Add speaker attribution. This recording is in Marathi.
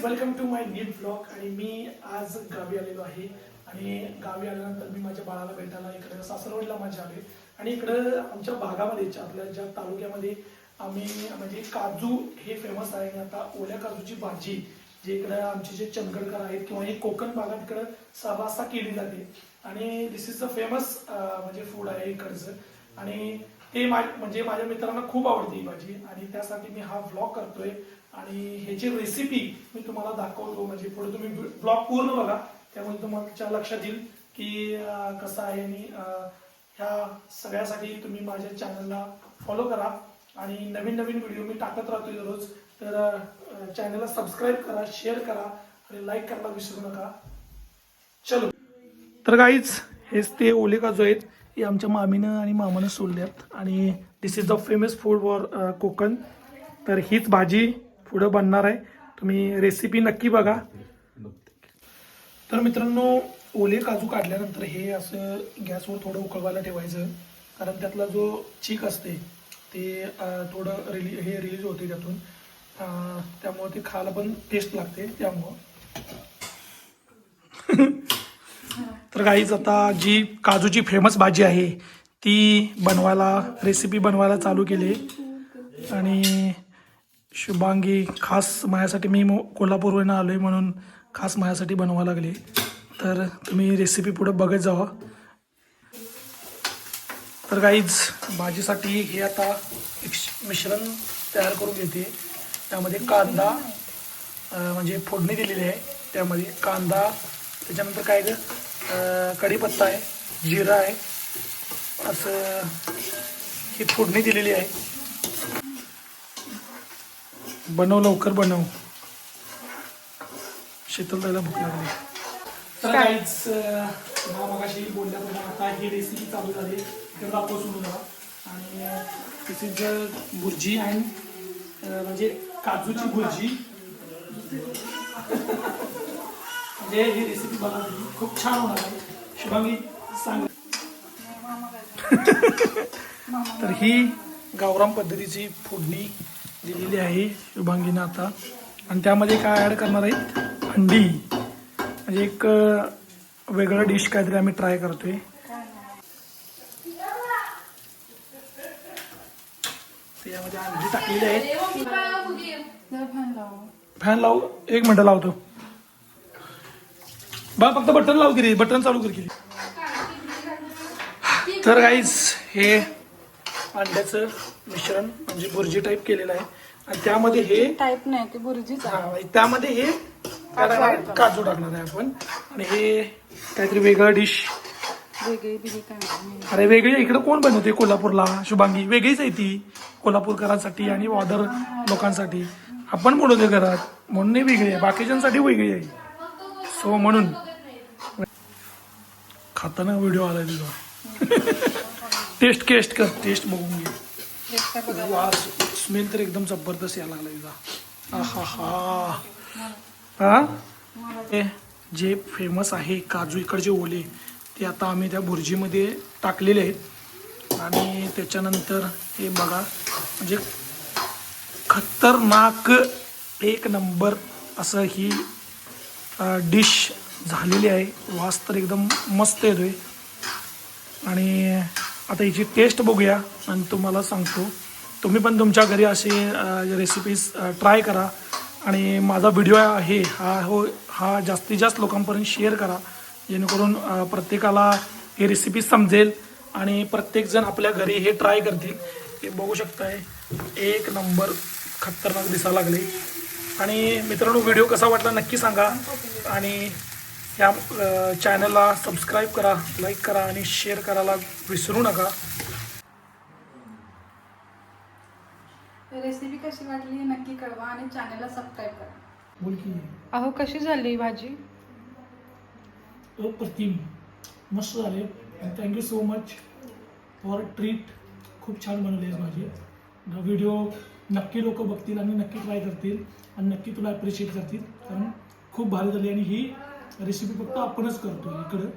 Speaker 1: Welcome to my new blog. आणि मी आज गावी आलेलो आहे आणि गावी आल्यानंतर मी माझ्या बाळाला भेटायला इकडे सासरवडला माझ्या आले. आणि इकडं आमच्या भागामध्ये आपल्या ज्या तालुक्यामध्ये आम्ही म्हणजे काजू हे फेमस आहे. आणि आता ओल्या काजूची भाजी जे इकडं आमचे जे चंदगडकर आहेत किंवा हे कोकण भागात इकडं सर्रास केली जाते. आणि दिस इज द फेमस म्हणजे फूड आहे इकडचं. आणि ते म्हणजे माझ्या मित्रांना खूप आवडते ही भाजी आणि त्यासाठी मी हा व्लॉग करतोय. आणि ह्याची रेसिपी मी तुम्हाला दाखवतो. म्हणजे पुढे तुम्ही ब्लॉग पूर्ण बघा, त्यामुळे तुमच्या लक्षात येईल की कसं आहे. आणि ह्या सगळ्यासाठी तुम्ही माझ्या चॅनलला फॉलो करा आणि नवीन नवीन व्हिडिओ मी टाकत राहतोय दररोज. तर चॅनलला सबस्क्राईब करा, शेअर करा आणि लाईक करायला विसरू नका. चलो तर गाईज हेच ते ओले काजू आहेत. हे आमच्या मामीनं आणि मामानं सोडल्यात. आणि this is the famous food for Konkan. तर हीच भाजी पुढं बनणार आहे. तुम्ही रेसिपी नक्की बघा. तर मित्रांनो, ओले काजू काढल्यानंतर हे असं गॅसवर थोडं उकळवायला ठेवायचं. कारण त्यातला जो चीक असते ते थोडं रिलीज होते त्यातून. त्यामुळे ते खायला पण टेस्ट लागते त्यामुळं. तर गाईज आता जी काजूची फेमस भाजी आहे ती रेसिपी बनवायला चालू केली. आणि शुभांगी खास माझ्यासाठी, मी कोल्हापूरवरून आलो आहे म्हणून खास माझ्यासाठी बनवायला लागली. तर तुम्ही रेसिपी पुढे बघत जावा. तर गाईज भाजीसाठी हे आता एक मिश्रण तयार करून घेते. त्यामध्ये कांदा म्हणजे फोडणी दिलेली आहे. त्यामध्ये कांदा, त्याच्यानंतर काय कढीपत्ता आहे, जिरा आहे, असं ही फोडणी दिलेली आहे. बनव लवकर बनव, शीतलताईला भूक लागली. तर काहीच मगाशी बोलल्याप्रमाणे आता ही रेसिपी चालू झाली. इकडे दाखव सुरू झाला. आणि दिस इज भुर्जी अँड म्हणजे काजूची भुर्जी. म्हणजे ही रेसिपी बनवली खूप छान होणार आहे. शुभांगी सांग. तर ही गावरान पद्धतीची फोडणी दिलेली आहे शुभांगीनं आता. आणि त्यामध्ये काय ॲड करणार आहेत, अंडी. म्हणजे एक वेगळं डिश काहीतरी आम्ही ट्राय करतोय. त्यामध्ये अंडी टाकलेली आहेत. फॅन लावू, 1 मिनिट लावतो बा. फक्त बटन लावू की रे, बटन चालू कर की. तर गाईज हे अंड्याचं मिश्रण म्हणजे भुर्जी टाईप केलेलं आहे. आणि त्यामध्ये हे
Speaker 2: टाईप नाही, ते भुर्जीच आहे.
Speaker 1: त्यामध्ये हे काजू टाकणार आहे आपण. आणि हे काहीतरी वेगळं डिश. अरे वेगळी इकडे कोण बनवते कोल्हापूरला शुभांगी? वेगळीच आहे ती कोल्हापूरकरांसाठी आणि अदर लोकांसाठी. आपण बनवते घरात म्हणून नाही वेगळी आहे, बाकीच्यांसाठी वेगळी आहे. सो म्हणून खाताना व्हिडिओ आलाय तुझा. टेस्ट कर, टेस्ट बघून घे. वास स्मेल तर एकदम जबरदस्त यायला लागला तुझा. हा जे फेमस आहे काजू इकडचे ओले, ते आता आम्ही त्या भुर्जीमध्ये टाकलेले आहेत. आणि त्याच्यानंतर हे बघा, म्हणजे खतरनाक 1 नंबर असं ही डिश झालेली आहे. वास तर एकदम मस्त येतोय. आणि आता हिची टेस्ट बघूया आणि तुम्हाला सांगतो. तुम्ही पण तुमच्या घरी असे रेसिपीज ट्राय करा. आणि माझा व्हिडिओ आहे हा जास्तीत जास्त लोकांपर्यंत शेअर करा, जेणेकरून प्रत्येकाला ही रेसिपी समजेल आणि प्रत्येकजण आपल्या घरी हे ट्राय करतील. हे बघू शकताय 1 नंबर खतरनाक दिसायला लागले. आणि मित्रांनो, व्हिडिओ कसा वाटला नक्की सांगा. आणि या चॅनलला सबस्क्राईब करा, लाईक करा आणि शेअर करायला विसरू नका.
Speaker 2: रेसिपी कशी वाटली नक्की कळवा आणि चॅनलला सबस्क्राईब करा.
Speaker 1: बोल की.
Speaker 2: अहो कशी झाली भाजी?
Speaker 1: अप्रतिम मस्त झाले. Thank you so much for treat. खूप छान बनवली आहे भाजी. व्हिडिओ नक्की लोक बघतील आणि नक्की ट्राय करतील आणि नक्की तुला ॲप्रिशिएट करतील, कारण खूप भारी झाली. आणि ही रेसिपी फक्त आपणच करतो इकडं.